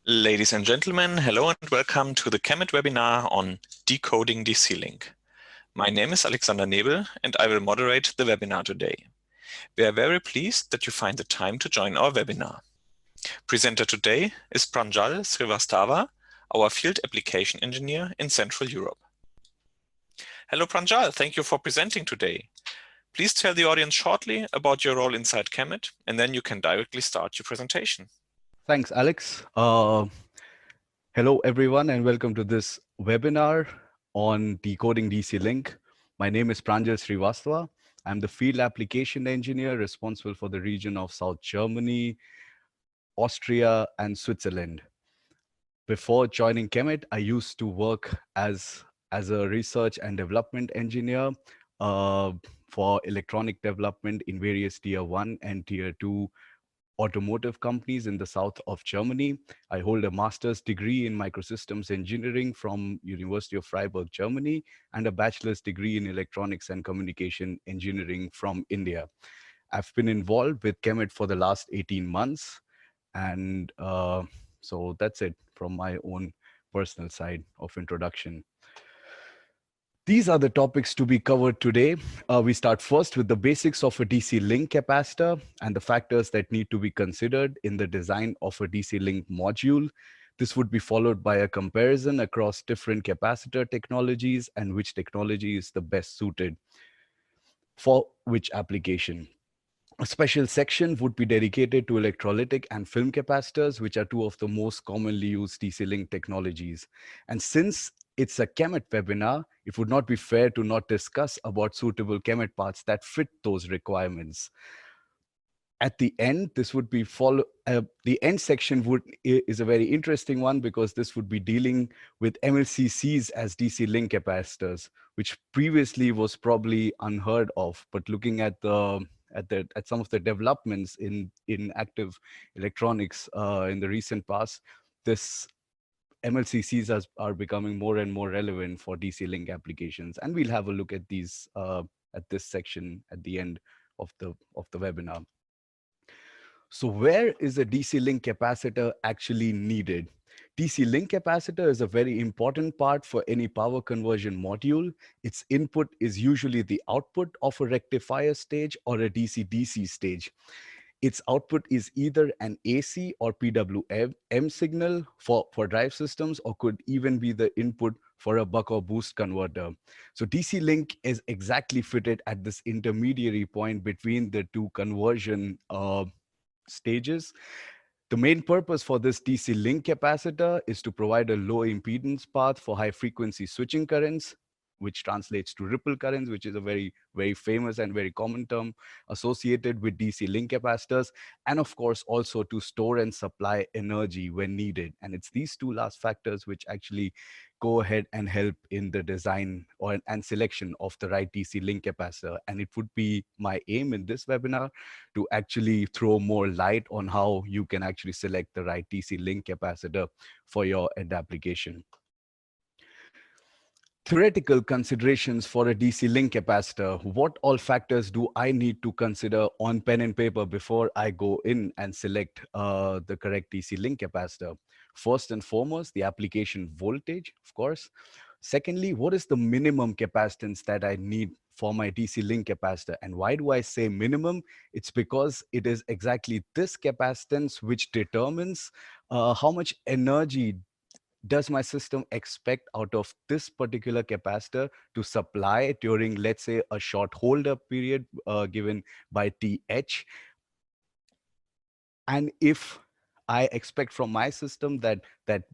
Ladies and gentlemen, hello and welcome to the ChemIT webinar on decoding DC-Link. My name is Alexander Nebel and I will moderate the webinar today. We are very pleased that you find the time to join our webinar. Presenter today is Pranjal Srivastava, our Field Application Engineer in Central Europe. Hello Pranjal, thank you for presenting today. Please tell the audience shortly about your role inside ChemIT and then you can directly start your presentation. Thanks, Alex. Hello, everyone, and welcome to this webinar on decoding DC-Link. My name is Pranjal Srivastava. I'm the field application engineer responsible for the region of South Germany, Austria, and Switzerland. Before joining ChemIT, I used to work as a research and development engineer for electronic development in various tier 1 and tier 2 automotive companies in the south of Germany. I hold a master's degree in microsystems engineering from University of Freiburg, Germany, and a bachelor's degree in electronics and communication engineering from India. I've been involved with ChemIT for the last 18 months. And so that's it from my own personal side of introduction. These are the topics to be covered today. We start first with the basics of a DC-Link capacitor and the factors that need to be considered in the design of a DC-Link module. This would be followed by a comparison across different capacitor technologies and which technology is the best suited for which application. A special section would be dedicated to electrolytic and film capacitors, which are two of the most commonly used DC-Link technologies. And since it's a ChemIT webinar, it would not be fair to not discuss about suitable ChemIT parts that fit those requirements. At the end, this would be the end section is a very interesting one because this would be dealing with MLCCs as DC-Link capacitors, which previously was probably unheard of. But looking at some of the developments in active electronics in the recent past, this MLCCs are becoming more and more relevant for DC-Link applications, and we'll have a look at these at this section at the end of the webinar. So where is a DC-Link capacitor actually needed? DC-Link capacitor is a very important part for any power conversion module. Its input is usually the output of a rectifier stage or a DC-DC stage. Its output is either an AC or PWM signal for drive systems, or could even be the input for a buck or boost converter. So DC-Link is exactly fitted at this intermediary point between the two conversion stages. The main purpose for this DC-Link capacitor is to provide a low impedance path for high frequency switching currents, which translates to ripple currents, which is a very, very famous and very common term associated with DC-Link capacitors, and of course also to store and supply energy when needed. And it's these two last factors which actually go ahead and help in the design and selection of the right DC-Link capacitor. And it would be my aim in this webinar to actually throw more light on how you can actually select the right DC-Link capacitor for your end application. Theoretical considerations for a DC-Link capacitor. What all factors do I need to consider on pen and paper before I go in and select the correct DC-Link capacitor? First and foremost, the application voltage, of course. Secondly, what is the minimum capacitance that I need for my DC-Link capacitor? And why do I say minimum? It's because it is exactly this capacitance which determines how much energy does my system expect out of this particular capacitor to supply during, let's say, a short holdup period given by TH. And if I expect from my system that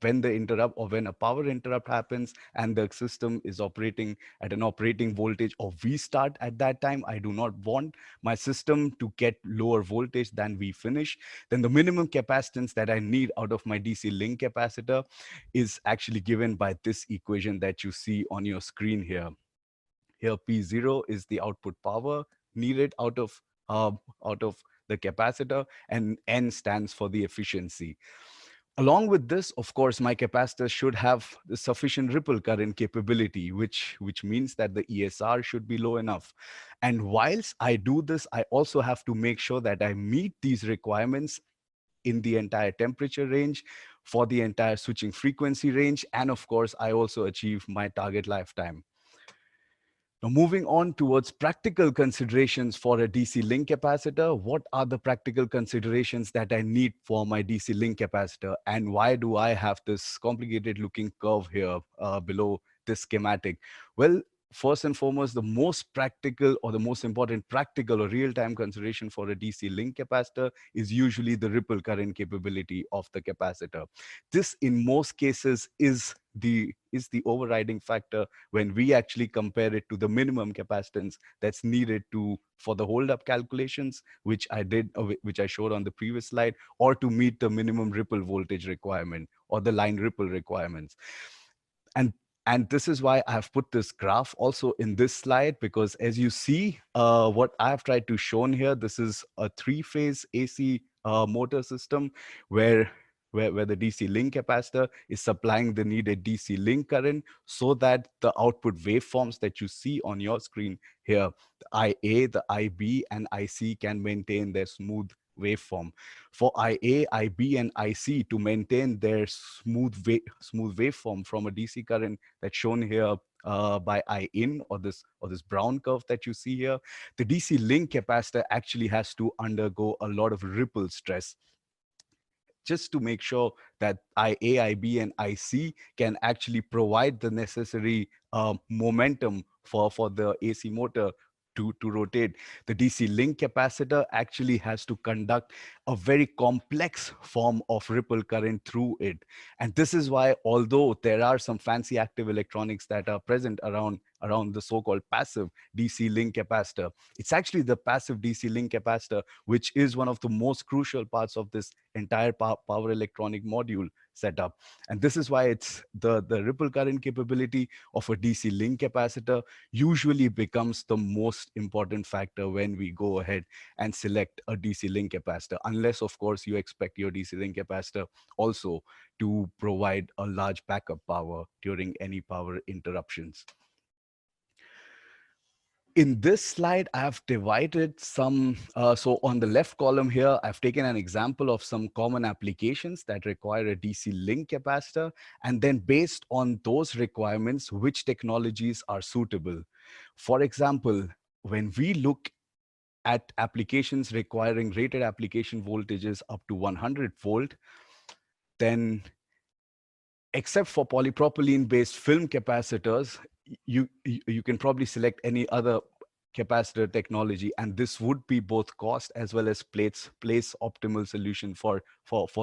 when the interrupt or when a power interrupt happens and the system is operating at an operating voltage or V start at that time, I do not want my system to get lower voltage than V finish, then the minimum capacitance that I need out of my DC-Link capacitor is actually given by this equation that you see on your screen here. Here, P0 is the output power needed out of the capacitor, and N stands for the efficiency. Along with this, of course, my capacitor should have the sufficient ripple current capability, which means that the ESR should be low enough. And whilst I do this, I also have to make sure that I meet these requirements in the entire temperature range, for the entire switching frequency range. And of course, I also achieve my target lifetime. Now, moving on towards practical considerations for a DC link capacitor, what are the practical considerations that I need for my DC link capacitor? And why do I have this complicated looking curve here below this schematic? Well, first and foremost, the most practical or the most important practical or real-time consideration for a DC link capacitor is usually the ripple current capability of the capacitor. This, in most cases, is the overriding factor when we actually compare it to the minimum capacitance that's needed to for the hold up calculations, which which I showed on the previous slide, or to meet the minimum ripple voltage requirement or the line ripple requirements. And this is why I have put this graph also in this slide, because as you see, what I have tried to show here, this is a three-phase AC motor system where the DC link capacitor is supplying the needed DC link current so that the output waveforms that you see on your screen here, the IA, the IB, and IC can maintain their smooth waveform. For IA, IB, and IC to maintain their smooth waveform from a DC current that's shown here by I in, or this brown curve that you see here, the DC link capacitor actually has to undergo a lot of ripple stress just to make sure that IA, IB, and IC can actually provide the necessary momentum for the AC motor to rotate. The DC link capacitor actually has to conduct a very complex form of ripple current through it. And this is why, although there are some fancy active electronics that are present around the so-called passive DC link capacitor, it's actually the passive DC link capacitor which is one of the most crucial parts of this entire power electronic module setup. And this is why it's the ripple current capability of a DC link capacitor usually becomes the most important factor when we go ahead and select a DC link capacitor, unless of course you expect your DC link capacitor also to provide a large backup power during any power interruptions. In this slide, I have divided some, so on the left column here, I've taken an example of some common applications that require a DC link capacitor, and then based on those requirements, which technologies are suitable. For example, when we look at applications requiring rated application voltages up to 100 volt, then except for polypropylene-based film capacitors, you can probably select any other capacitor technology, and this would be both cost as well as place optimal solution for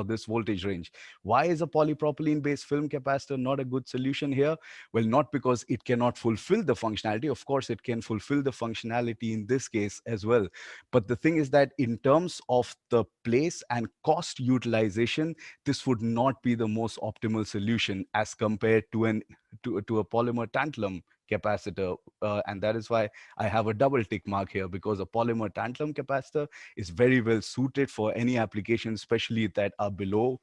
this voltage range. Why is a polypropylene based film capacitor not a good solution here? Well, not because it cannot fulfill the functionality. Of course it can fulfill the functionality in this case as well, but the thing is that in terms of the place and cost utilization, this would not be the most optimal solution as compared to a polymer tantalum capacitor, and that is why I have a double tick mark here, because a polymer tantalum capacitor is very well suited for any application, especially that are below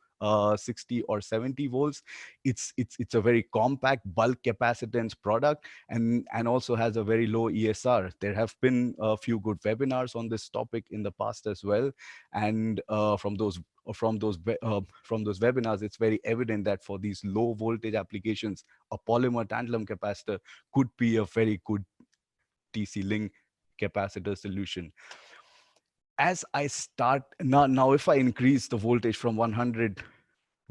60 or 70 volts. It's a very compact bulk capacitance product, and also has a very low ESR. There have been a few good webinars on this topic in the past as well, and from those webinars, it's very evident that for these low voltage applications, a polymer tantalum capacitor could be a very good DC link capacitor solution. As I start now, if I increase the voltage from 100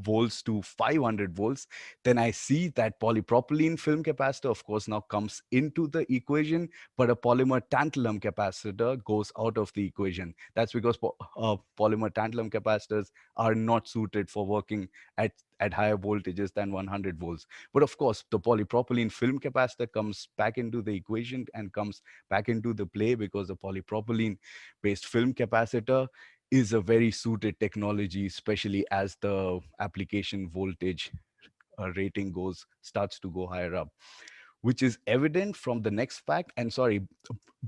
volts to 500 volts, then I see that polypropylene film capacitor, of course, now comes into the equation, but a polymer tantalum capacitor goes out of the equation. That's because polymer tantalum capacitors are not suited for working at higher voltages than 100 volts. But of course, the polypropylene film capacitor comes back into the equation and comes back into the play, because the polypropylene based film capacitor is a very suited technology, especially as the application voltage rating starts to go higher up. which is evident from the next fact. And sorry,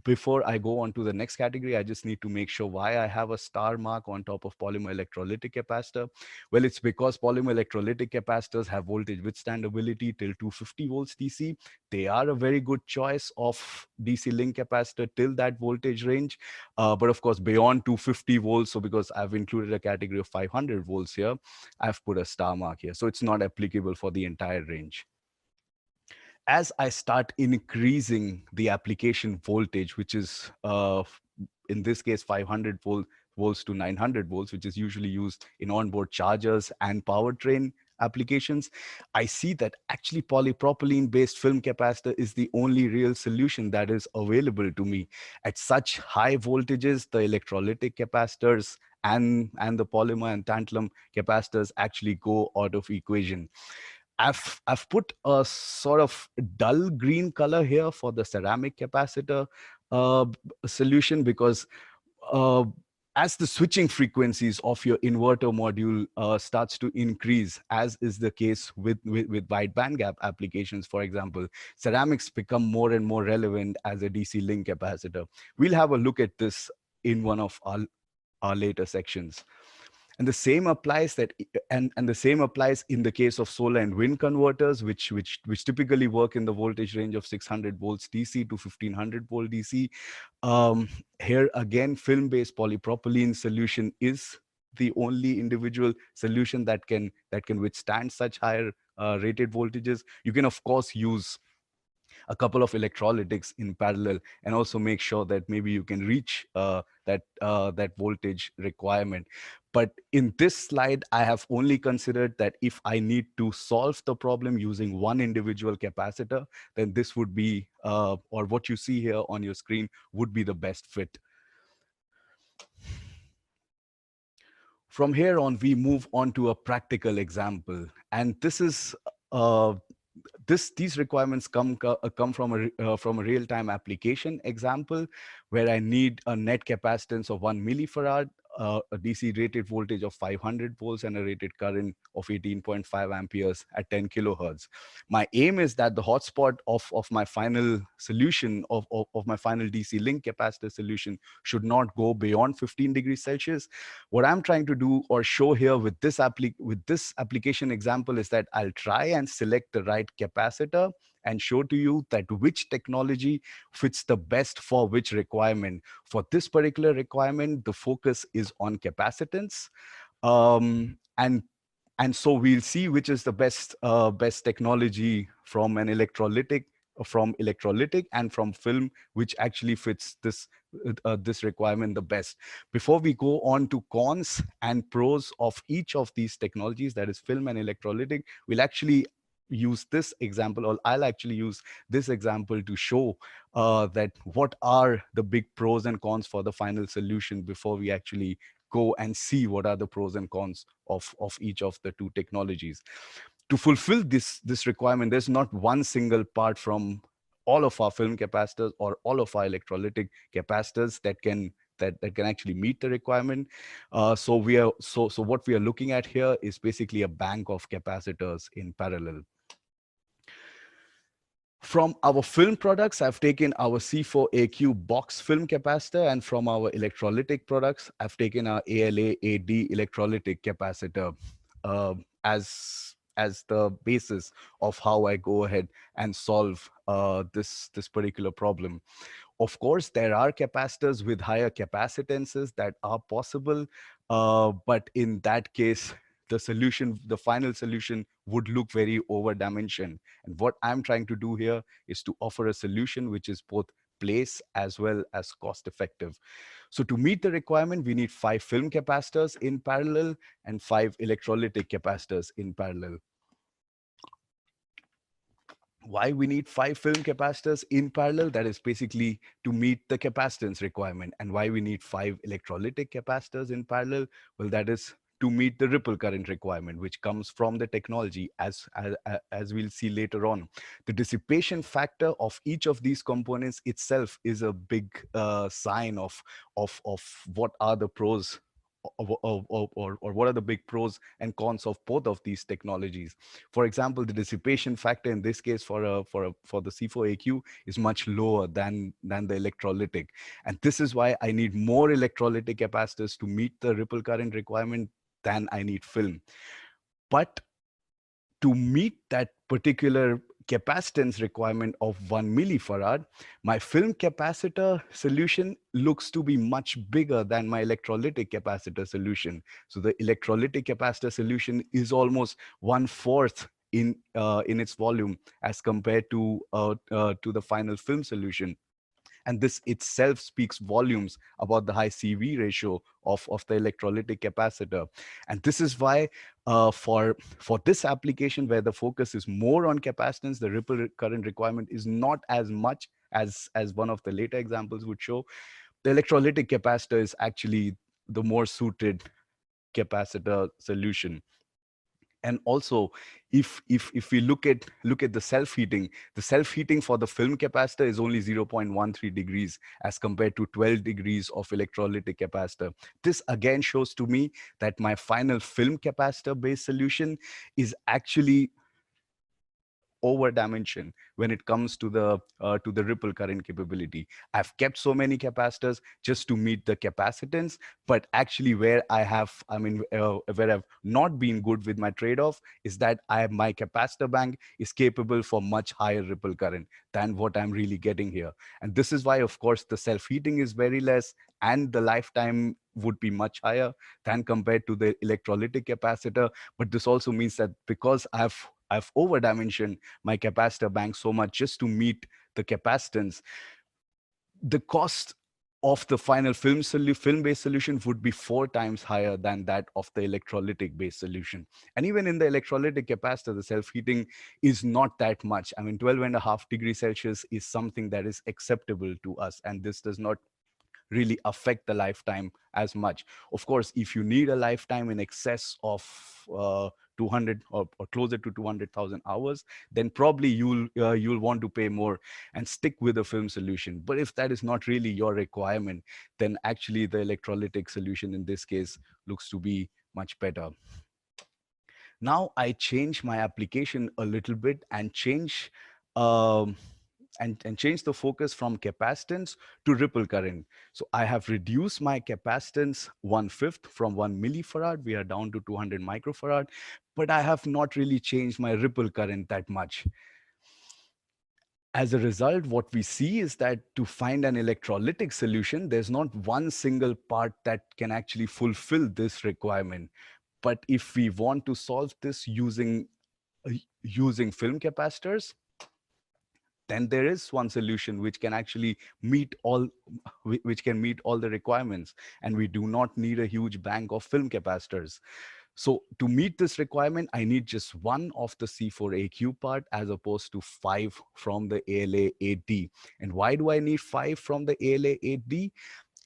before I go on to the next category, I just need to make sure why I have a star mark on top of polymer electrolytic capacitor. Well, it's because polymer electrolytic capacitors have voltage withstandability till 250 volts DC. They are a very good choice of DC link capacitor till that voltage range. But of course, beyond 250 volts, so because I've included a category of 500 volts here, I've put a star mark here. So it's not applicable for the entire range. As I start increasing the application voltage, which is in this case 500 volts to 900 volts, which is usually used in onboard chargers and powertrain applications, I see that actually polypropylene based film capacitor is the only real solution that is available to me. At such high voltages, the electrolytic capacitors and the polymer and tantalum capacitors actually go out of equation. I've put a sort of dull green color here for the ceramic capacitor solution, because uh, as the switching frequencies of your inverter module starts to increase, as is the case with wide bandgap applications, for example, ceramics become more and more relevant as a DC link capacitor. We'll have a look at this in one of our later sections. And the same applies and the same applies in the case of solar and wind converters, which typically work in the voltage range of 600 volts DC to 1500 volt DC. Here again, film-based polypropylene solution is the only individual solution that can withstand such higher rated voltages. You can of course use a couple of electrolytics in parallel and also make sure that maybe you can reach that voltage requirement. But in this slide, I have only considered that if I need to solve the problem using one individual capacitor, then this would be, or what you see here on your screen would be the best fit. From here on, we move on to a practical example. And this is these requirements come from a real-time application example where I need a net capacitance of 1 millifarad, a DC rated voltage of 500 volts, and a rated current of 18.5 amperes at 10 kilohertz. My aim is that the hotspot of my final solution, of my final DC link capacitor solution, should not go beyond 15 degrees Celsius. What I'm trying to do or show here with this application example is that I'll try and select the right capacitor and show to you that which technology fits the best for which requirement. For this particular requirement, the focus is on capacitance. And so we'll see which is the best technology from an electrolytic, and from film, which actually fits this requirement the best. Before we go on to cons and pros of each of these technologies, that is film and electrolytic, we'll actually use this example, or I'll actually use this example to show that what are the big pros and cons for the final solution before we actually go and see what are the pros and cons of each of the two technologies. To fulfill this requirement, there's not one single part from all of our film capacitors or all of our electrolytic capacitors that can actually meet the requirement. So what we are looking at here is basically a bank of capacitors in parallel. From our film products, I've taken our C4AQ box film capacitor, and from our electrolytic products, I've taken our ALA-AD electrolytic capacitor as the basis of how I go ahead and solve this particular problem. Of course, there are capacitors with higher capacitances that are possible, but in that case, the final solution would look very over-dimensioned. And what I'm trying to do here is to offer a solution which is both place as well as cost-effective. So to meet the requirement, we need 5 film capacitors in parallel and 5 electrolytic capacitors in parallel. Why we need 5 film capacitors in parallel? That is basically to meet the capacitance requirement. And why we need 5 electrolytic capacitors in parallel? Well, that is to meet the ripple current requirement, which comes from the technology, as we'll see later on. The dissipation factor of each of these components itself is a big sign of what are the pros or what are the big pros and cons of both of these technologies. For example, the dissipation factor in this case for the C4AQ is much lower than the electrolytic, and this is why I need more electrolytic capacitors to meet the ripple current requirement than I need film. But to meet that particular capacitance requirement of 1 millifarad, my film capacitor solution looks to be much bigger than my electrolytic capacitor solution. So the electrolytic capacitor solution is almost 1/4 in its volume as compared to the final film solution. And this itself speaks volumes about the high CV ratio of the electrolytic capacitor. And this is why for this application where the focus is more on capacitance, the ripple current requirement is not as much as one of the later examples would show. The electrolytic capacitor is actually the more suited capacitor solution. And also, if we look at the self heating for the film capacitor is only 0.13 degrees as compared to 12 degrees of electrolytic capacitor. This again shows to me that my final film capacitor based solution is actually over dimension when it comes to the ripple current capability. I've kept so many capacitors just to meet the capacitance, but actually where where I've not been good with my trade-off is that my capacitor bank is capable for much higher ripple current than what I'm really getting here. And this is why, of course, the self-heating is very less and the lifetime would be much higher than compared to the electrolytic capacitor. But this also means that because I've over dimensioned my capacitor bank so much just to meet the capacitance, the cost of the final film-based solution would be 4 times higher than that of the electrolytic-based solution. And even in the electrolytic capacitor, the self-heating is not that much. I mean, 12.5 degrees Celsius is something that is acceptable to us, and this does not really affect the lifetime as much. Of course, if you need a lifetime in excess of 200 or closer to 200,000 hours, then probably you'll want to pay more and stick with a film solution. But if that is not really your requirement, then actually the electrolytic solution in this case looks to be much better. Now I change my application a little bit and change um, and change the focus from capacitance to ripple current. So I have reduced my capacitance 1/5 from 1 millifarad. We are down to 200 microfarad, but I have not really changed my ripple current that much. As a result, what we see is that to find an electrolytic solution, there's not one single part that can actually fulfill this requirement. But if we want to solve this using film capacitors, then there is one solution which can actually meet all the requirements, and we do not need a huge bank of film capacitors. So to meet this requirement, I need just one of the C4AQ part as opposed to 5 from the ALA8D. And why do I need 5 from the ALA8D?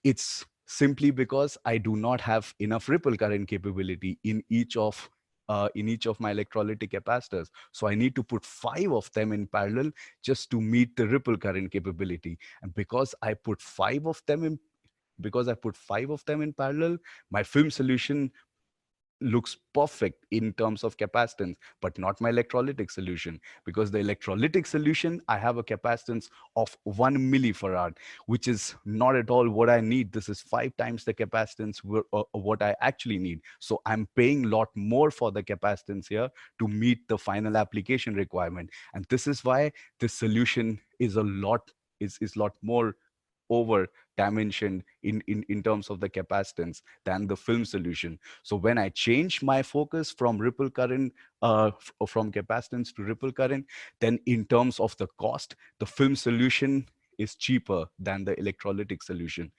It's simply because I do not have enough ripple current capability in each of my electrolytic capacitors. So I need to put 5 of them in parallel just to meet the ripple current capability. And because I put 5 of them in parallel, my film solution looks perfect in terms of capacitance, but not my electrolytic solution, because the electrolytic solution, I have a capacitance of 1 millifarad, which is not at all what I need. This is 5 times the capacitance what I actually need. So I'm paying a lot more for the capacitance here to meet the final application requirement. And this is why this solution is a lot more over dimensioned in terms of the capacitance than the film solution. So when I change my focus from ripple current, from capacitance to ripple current, then in terms of the cost, the film solution is cheaper than the electrolytic solution.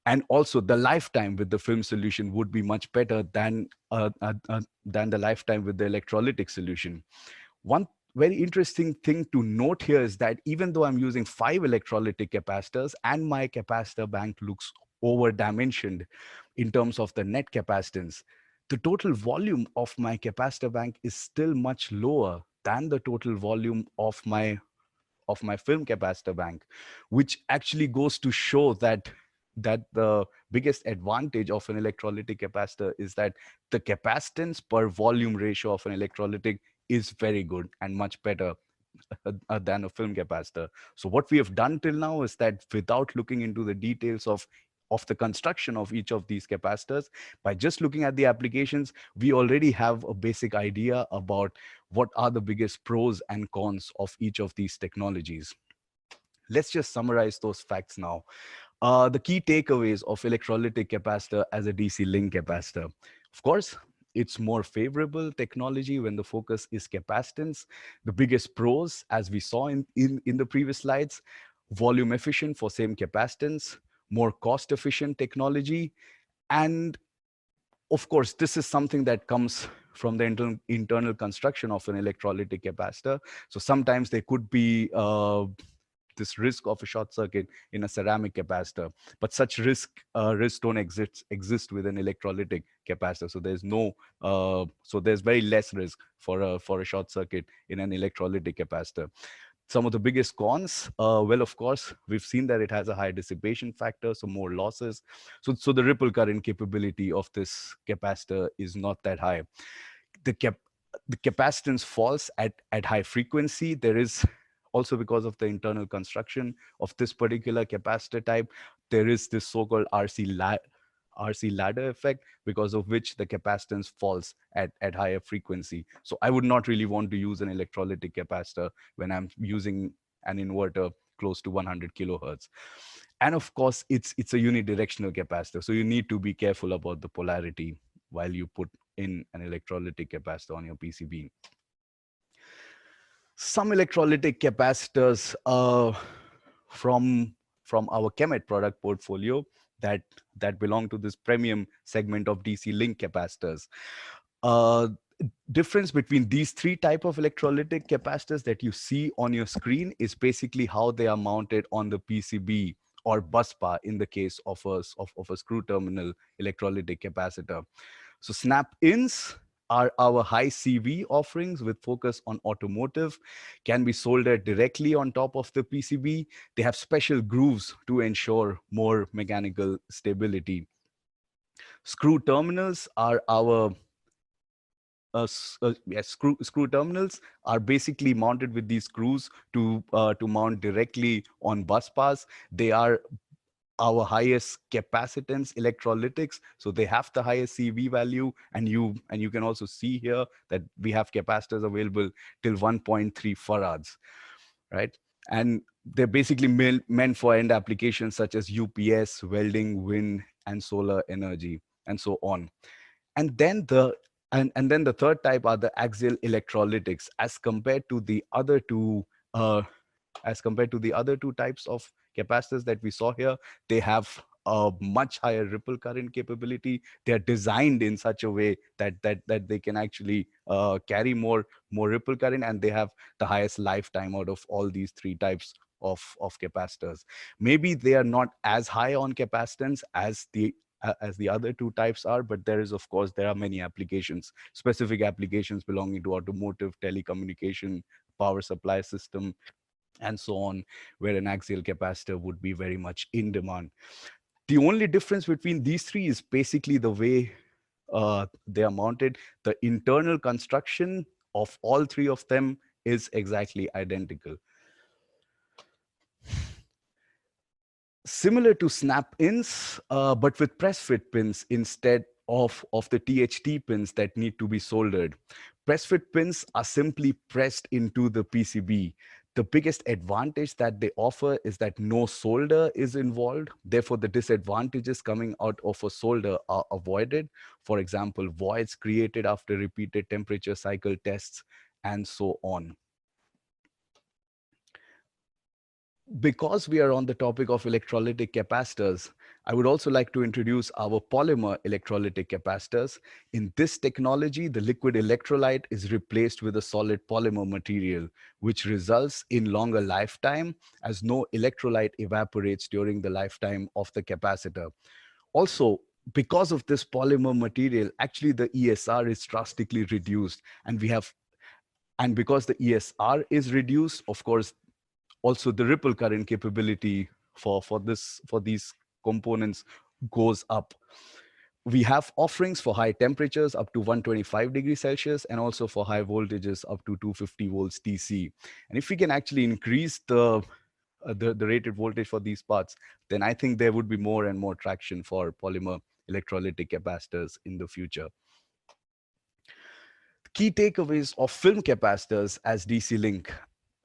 And also the lifetime with the film solution would be much better than the lifetime with the electrolytic solution. One very interesting thing to note here is that even though I'm using 5 electrolytic capacitors and my capacitor bank looks over dimensioned in terms of the net capacitance, the total volume of my capacitor bank is still much lower than the total volume of my film capacitor bank, which actually goes to show that the biggest advantage of an electrolytic capacitor is that the capacitance per volume ratio of an electrolytic is very good and much better than a film capacitor. So what we have done till now is that without looking into the details of the construction of each of these capacitors, by just looking at the applications, we already have a basic idea about what are the biggest pros and cons of each of these technologies. Let's just summarize those facts now. The key takeaways of electrolytic capacitor as a DC link capacitor. Of course, it's more favorable technology when the focus is capacitance. The biggest pros, as we saw in the previous slides, volume efficient for same capacitance, more cost efficient technology, and of course, this is something that comes from the internal construction of an electrolytic capacitor. So sometimes there could be this risk of a short circuit in a ceramic capacitor, but such risks don't exist with an electrolytic capacitor. So there's no there's very less risk for a short circuit in an electrolytic capacitor. Some of the biggest cons, well, of course, we've seen that it has a high dissipation factor, so more losses. So the ripple current capability of this capacitor is not that high. The the capacitance falls at high frequency. There is also, because of the internal construction of this particular capacitor type, there is this so-called RC ladder effect, because of which the capacitance falls at higher frequency. So I would not really want to use an electrolytic capacitor when I'm using an inverter close to 100 kilohertz. And of course, it's a unidirectional capacitor. So you need to be careful about the polarity while you put in an electrolytic capacitor on your PCB. Some electrolytic capacitors from our Kemet product portfolio that belong to this premium segment of DC link capacitors. Difference between these three type of electrolytic capacitors that you see on your screen is basically how they are mounted on the PCB or bus bar in the case of a screw terminal electrolytic capacitor. So snap-ins are our high CV offerings with focus on automotive, can be soldered directly on top of the PCB. They have special grooves to ensure more mechanical stability. Screw terminals are our screw terminals are basically mounted with these screws to mount directly on bus bars. They are our highest capacitance electrolytics, so they have the highest CV value, and you can also see here that we have capacitors available till 1.3 farads, right? And they're basically meant for end applications such as UPS, welding, wind, and solar energy, and so on. And then the third type are the axial electrolytics. As compared to the other two types of capacitors that we saw here, they have a much higher ripple current capability. They are designed in such a way that they can actually carry more ripple current, and they have the highest lifetime out of all these three types of capacitors. Maybe they are not as high on capacitance as the other two types are, but there are many applications, specific applications belonging to automotive, telecommunication, power supply system, and so on, where an axial capacitor would be very much in demand. The only difference between these three is basically the way they are mounted. The internal construction of all three of them is exactly identical. Similar to snap-ins, but with press fit pins instead of the THT pins that need to be soldered. Press fit pins are simply pressed into the PCB. The biggest advantage that they offer is that no solder is involved. Therefore, the disadvantages coming out of a solder are avoided. For example, voids created after repeated temperature cycle tests, and so on. Because we are on the topic of electrolytic capacitors, I would also like to introduce our polymer electrolytic capacitors. In this technology, the liquid electrolyte is replaced with a solid polymer material, which results in longer lifetime as no electrolyte evaporates during the lifetime of the capacitor. Also, because of this polymer material, actually the ESR is drastically reduced, and because the ESR is reduced, of course, also the ripple current capability for these components goes up. We have offerings for high temperatures up to 125 degrees Celsius and also for high voltages up to 250 volts DC. And if we can actually increase the rated voltage for these parts, then I think there would be more and more traction for polymer electrolytic capacitors in the future. Key takeaways of film capacitors as DC link.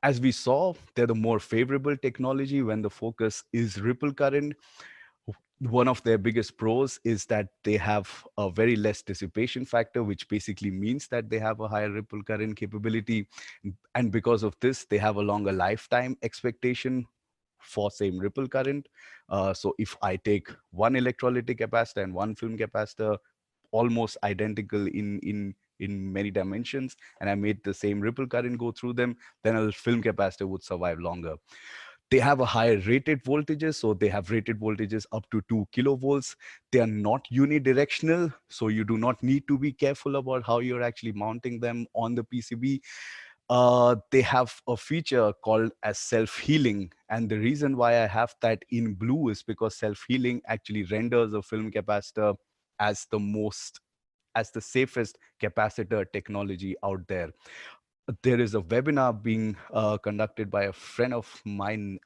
As we saw, they're the more favorable technology when the focus is ripple current. One of their biggest pros is that they have a very less dissipation factor, which basically means that they have a higher ripple current capability. And because of this, they have a longer lifetime expectation for same ripple current. So if I take one electrolytic capacitor and one film capacitor, almost identical in many dimensions, and I made the same ripple current go through them, then a film capacitor would survive longer. They have a higher rated voltages, so they have rated voltages up to 2 kilovolts. They are not unidirectional, so you do not need to be careful about how you're actually mounting them on the PCB. They have a feature called as self-healing, and the reason why I have that in blue is because self-healing actually renders a film capacitor as the safest capacitor technology out there. There is a webinar being conducted by a friend of mine,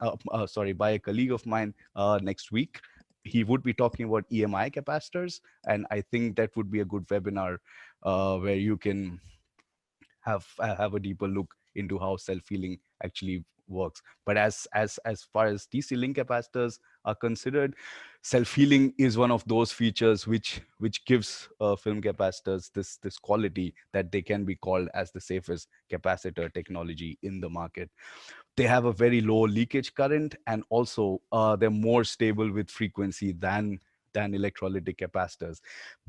by a colleague of mine next week. He would be talking about EMI capacitors, and I think that would be a good webinar where you can have a deeper look into how self-healing actually works. But as far as DC link capacitors are considered, self-healing is one of those features which gives film capacitors this quality that they can be called as the safest capacitor technology in the market. They have a very low leakage current, and also they're more stable with frequency than electrolytic capacitors.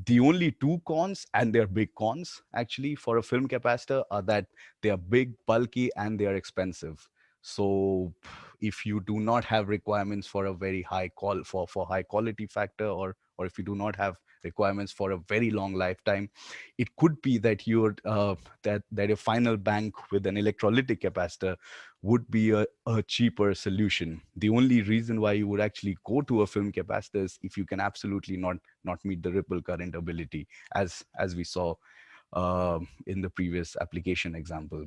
The only two cons, and they're big cons actually for a film capacitor, are that they are big, bulky, and they are expensive. So if you do not have requirements for a very for high quality factor, or if you do not have requirements for a very long lifetime, it could be that that your final bank with an electrolytic capacitor would be a cheaper solution. The only reason why you would actually go to a film capacitor is if you can absolutely not meet the ripple current ability, as we saw in the previous application example.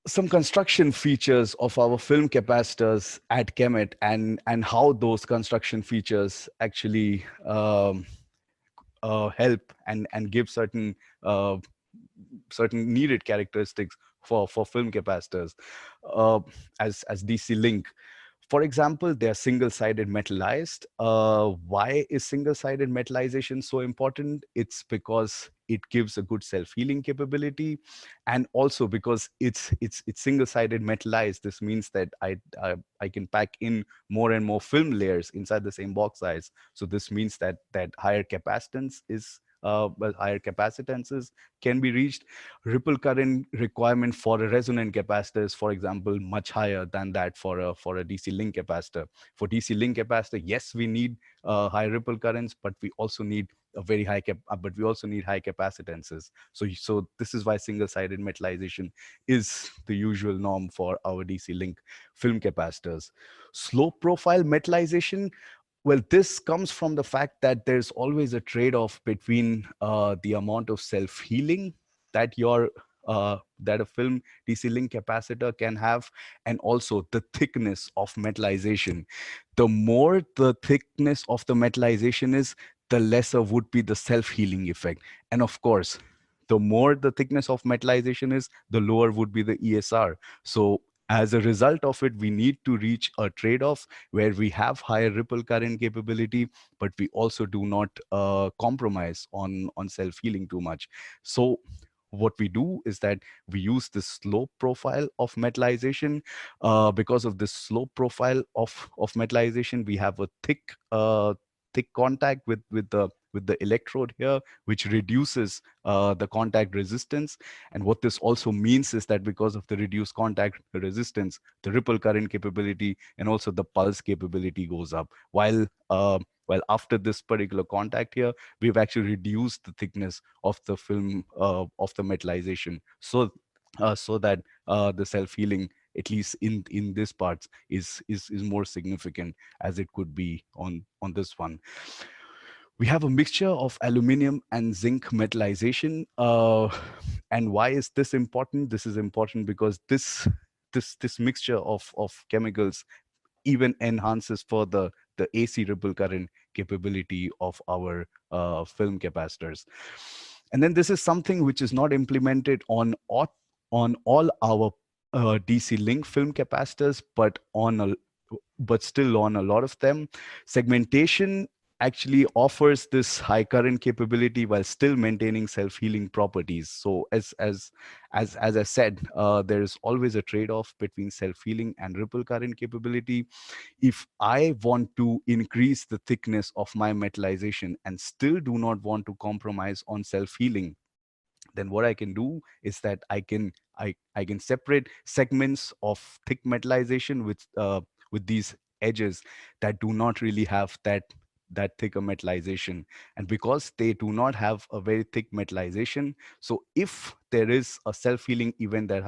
Some construction features of our film capacitors at Kemet, and how those construction features actually help and give uh, certain needed characteristics for film capacitors as DC link. For example, they are single-sided metallized. Why is single-sided metallization so important? It's because it gives a good self-healing capability, and also because it's single-sided metallized. This means that I can pack in more and more film layers inside the same box size. So this means that higher capacitance is higher capacitances can be reached. Ripple current requirement for a resonant capacitor is, for example, much higher than that for a DC link capacitor. For DC link capacitor, yes, we need high ripple currents, but we also need high capacitances. So this is why single-sided metallization is the usual norm for our DC link film capacitors. Slope profile metallization. Well, this comes from the fact that there's always a trade-off between the amount of self-healing that that a film DC link capacitor can have, and also the thickness of metallization. The more the thickness of the metallization is, the lesser would be the self-healing effect. And of course, the more the thickness of metallization is, the lower would be the ESR. So as a result of it, we need to reach a trade-off where we have higher ripple current capability, but we also do not compromise on self-healing too much. So what we do is that we use the slope profile of metallization. Because of the slope profile of metallization, we have a thick contact with the electrode here, which reduces the contact resistance. And what this also means is that because of the reduced contact resistance, the ripple current capability and also the pulse capability goes up. While after this particular contact here, we've actually reduced the thickness of the film of the metallization, so that the self-healing at least in this parts, is more significant as it could be on this one. We have a mixture of aluminum and zinc metallization. And why is this important? This is important because this mixture of chemicals even enhances further the AC ripple current capability of our film capacitors. And then this is something which is not implemented on all our DC link film capacitors, but still on a lot of them. Segmentation actually offers this high current capability while still maintaining self-healing properties. So as I said, there is always a trade-off between self-healing and ripple current capability. If I want to increase the thickness of my metallization and still do not want to compromise on self-healing, then what I can do is that I can separate segments of thick metallization with these edges that do not really have that thicker metallization. And because they do not have a very thick metallization, so if there is a self-healing event that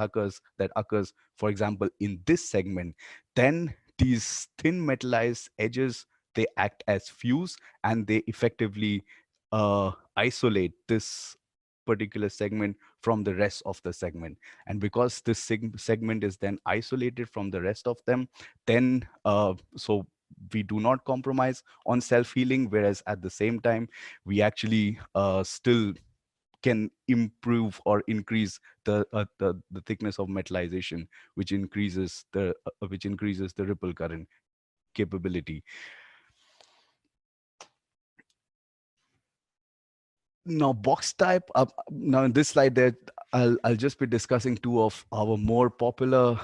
occurs, for example, in this segment, then these thin metallized edges, they act as fuse, and they effectively isolate this particular segment from the rest of the segment. And because this segment is then isolated from the rest of them, then so we do not compromise on self-healing, whereas at the same time we actually still can improve or increase the thickness of metallization, which increases the ripple current capability. Now, box type. Now, in this slide, there I'll just be discussing two of our more popular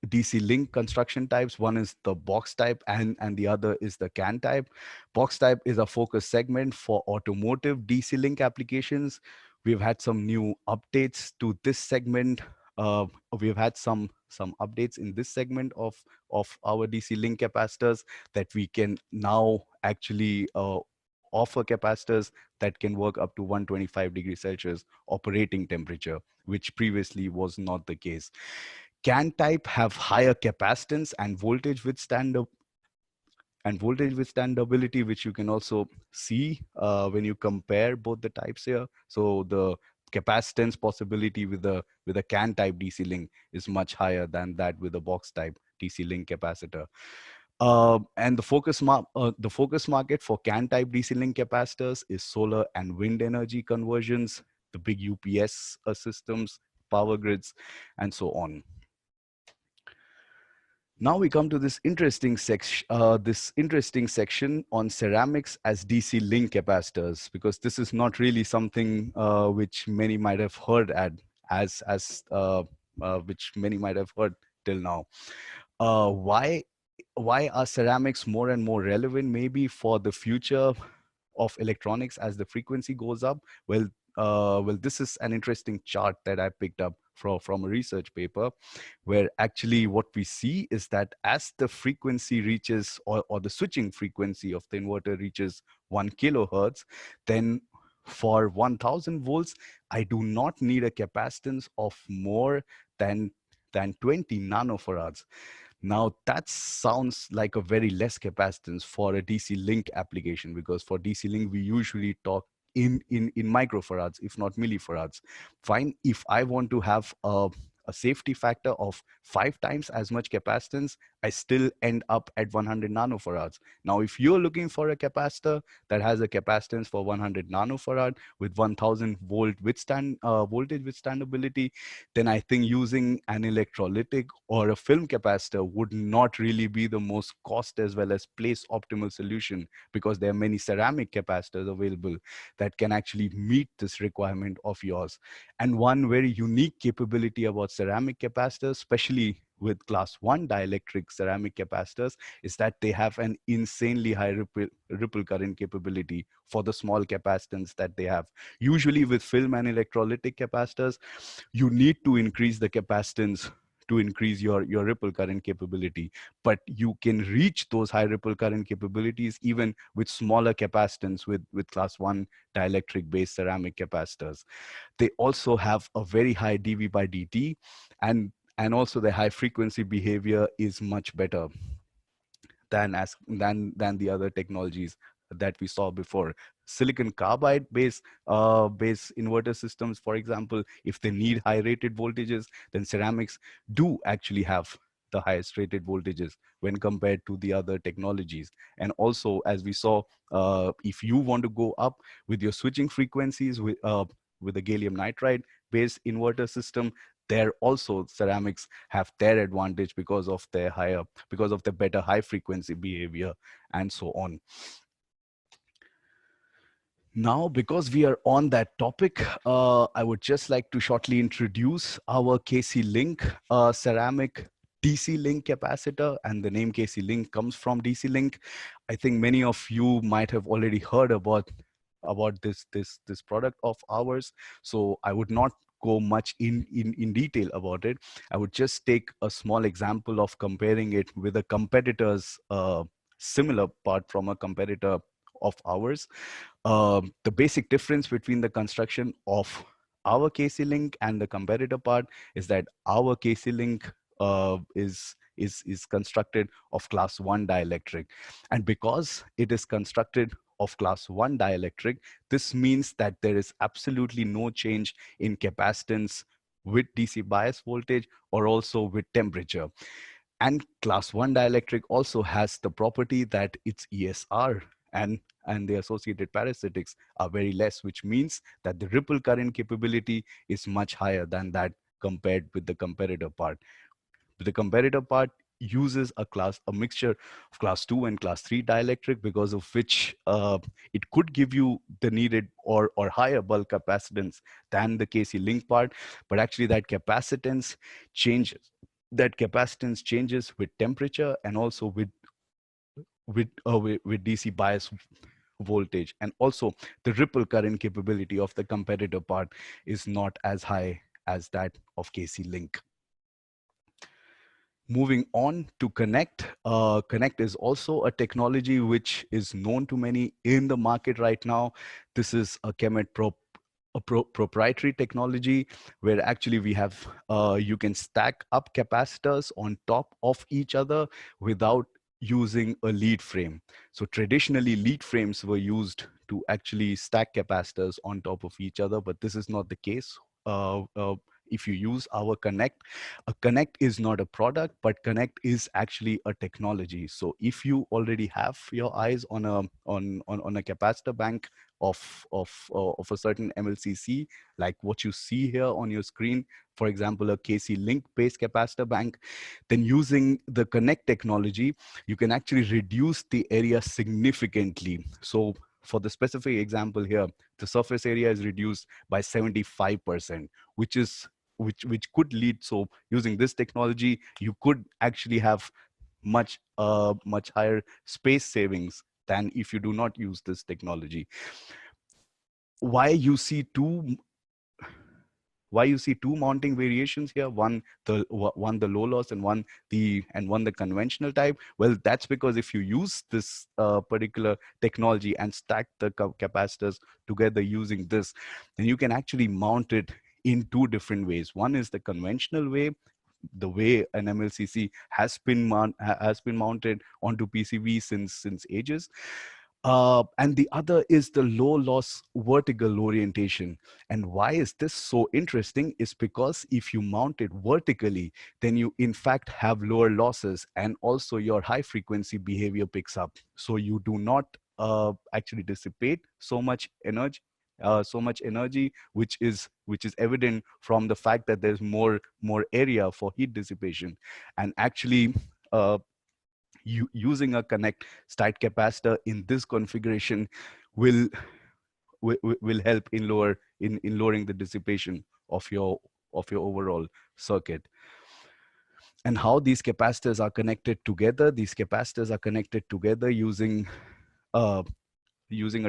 DC link construction types. One is the box type, and the other is the can type. Box type is a focus segment for automotive DC link applications. We've had some new updates to this segment. We've had some updates in this segment of our DC link capacitors that we can now actually offer capacitors that can work up to 125 degrees Celsius operating temperature, which previously was not the case. Can type have higher capacitance and voltage withstandability, which you can also see when you compare both the types here. So the capacitance possibility with a can type DC link is much higher than that with a box type DC link capacitor. And the focus market for CAN type DC link capacitors is solar and wind energy conversions, the big UPS systems, power grids, and so on. Now we come to this interesting section on ceramics as DC link capacitors, because this is not really something which many might have heard which many might have heard till now. Why are ceramics more and more relevant maybe for the future of electronics as the frequency goes up? Well, this is an interesting chart that I picked up from a research paper, where actually what we see is that as the frequency reaches, or the switching frequency of the inverter reaches 1 kilohertz, then for 1000 volts, I do not need a capacitance of more than 20 nanofarads. Now that sounds like a very less capacitance for a DC link application, because for DC link, we usually talk in microfarads, if not millifarads. Fine, if I want to have a safety factor of 5 times as much capacitance, I still end up at 100 nanofarads. Now, if you're looking for a capacitor that has a capacitance for 100 nanofarad with 1000 volt voltage withstandability, then I think using an electrolytic or a film capacitor would not really be the most cost as well as place optimal solution, because there are many ceramic capacitors available that can actually meet this requirement of yours. And one very unique capability about ceramic capacitors, especially with class 1 dielectric ceramic capacitors, is that they have an insanely high ripple current capability for the small capacitance that they have. Usually with film and electrolytic capacitors, you need to increase the capacitance to increase your ripple current capability, but you can reach those high ripple current capabilities even with smaller capacitance with class 1 dielectric based ceramic capacitors. They also have a very high dV by dt, and and also the high frequency behavior is much better than the other technologies that we saw before. Silicon carbide base inverter systems, for example, if they need high rated voltages, then ceramics do actually have the highest rated voltages when compared to the other technologies. And also, as we saw, if you want to go up with your switching frequencies with a gallium nitride based inverter system, there also ceramics have their advantage because of the better high frequency behavior and so on. Now, because we are on that topic, I would just like to shortly introduce our KC Link ceramic DC Link capacitor, and the name KC Link comes from DC Link. I think many of you might have already heard about this product of ours, so I would not go much in detail about it. I would just take a small example of comparing it with a competitor's similar part from a competitor of ours. The basic difference between the construction of our KC Link and the competitor part is that our KC Link is constructed of class 1 dielectric. And because it is constructed of class 1 dielectric, this means that there is absolutely no change in capacitance with DC bias voltage or also with temperature. And class 1 dielectric also has the property that its ESR and the associated parasitics are very less, which means that the ripple current capability is much higher than that compared with the competitor part. The competitor part uses a mixture of class 2 and class 3 dielectric, because of which it could give you the needed or higher bulk capacitance than the KC Link part, but actually that capacitance changes. That capacitance changes with temperature and also with DC bias voltage. And also the ripple current capability of the competitor part is not as high as that of KC Link. Moving on to Connect. Connect is also a technology which is known to many in the market right now. This is a Kemet proprietary technology where actually we have, you can stack up capacitors on top of each other without using a lead frame. So traditionally lead frames were used to actually stack capacitors on top of each other, but this is not the case. If you use our Connect, a Connect is not a product, but Connect is actually a technology. So if you already have your eyes on a capacitor bank of a certain MLCC, like what you see here on your screen, for example, a KC Link based capacitor bank, then using the Connect technology, you can actually reduce the area significantly. So for the specific example here, the surface area is reduced by 75%, which could lead. So using this technology, you could actually have much higher space savings than if you do not use this technology. Why you see two mounting variations here, one the low loss and one the conventional type? Well, that's because if you use this particular technology and stack the capacitors together using this, then you can actually mount it in two different ways. One is the conventional way, the way an MLCC has been mounted onto PCB since ages. And the other is the low loss vertical orientation. And why is this so interesting is because if you mount it vertically, then you in fact have lower losses, and also your high frequency behavior picks up. So you do not actually dissipate so much energy, which is evident from the fact that there's more area for heat dissipation. And actually, using a Connect stacked capacitor in this configuration will help in lowering the dissipation of your overall circuit. And how these capacitors are connected together? These capacitors are connected together using a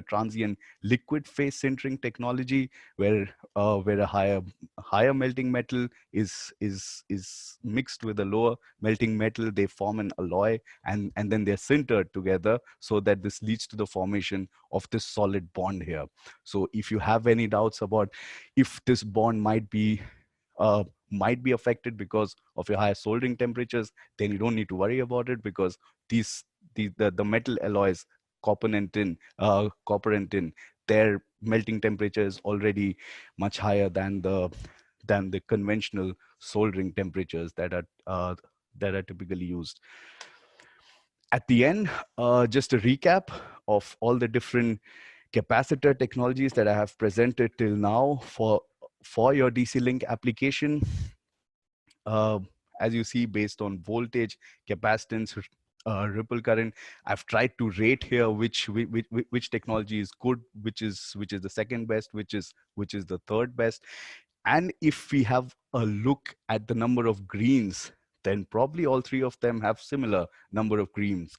transient liquid phase sintering technology, where a higher melting metal is mixed with a lower melting metal. They form an alloy, and then they're sintered together, so that this leads to the formation of this solid bond here. So if you have any doubts about if this bond might be might be affected because of your higher soldering temperatures, then you don't need to worry about it, because the metal alloys, copper and tin, their melting temperature is already much higher than the conventional soldering temperatures that are typically used. At the end, just a recap of all the different capacitor technologies that I have presented till now for your DC-Link application. As you see, based on voltage, capacitance, ripple current, I've tried to rate here which technology is good, which is the second best, which is the third best. And if we have a look at the number of greens, then probably all three of them have similar number of greens.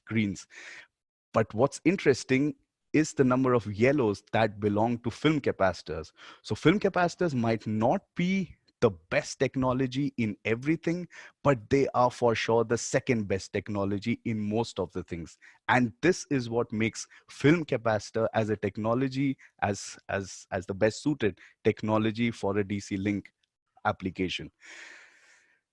But what's interesting is the number of yellows that belong to film capacitors. So film capacitors might not be the best technology in everything, but they are for sure the second best technology in most of the things. And this is what makes film capacitor as a technology as the best suited technology for a DC-Link application.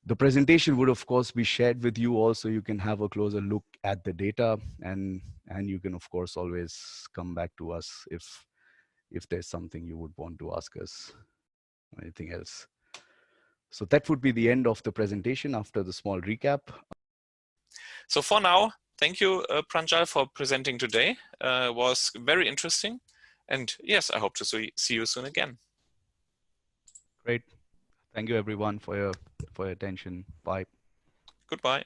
The presentation would of course be shared with you also. You can have a closer look at the data, and you can of course always come back to us if there's something you would want to ask us or anything else. So that would be the end of the presentation after the small recap. So for now, thank you, Pranjal, for presenting today. It was very interesting. And yes, I hope to see you soon again. Great. Thank you everyone for your attention. Bye. Goodbye.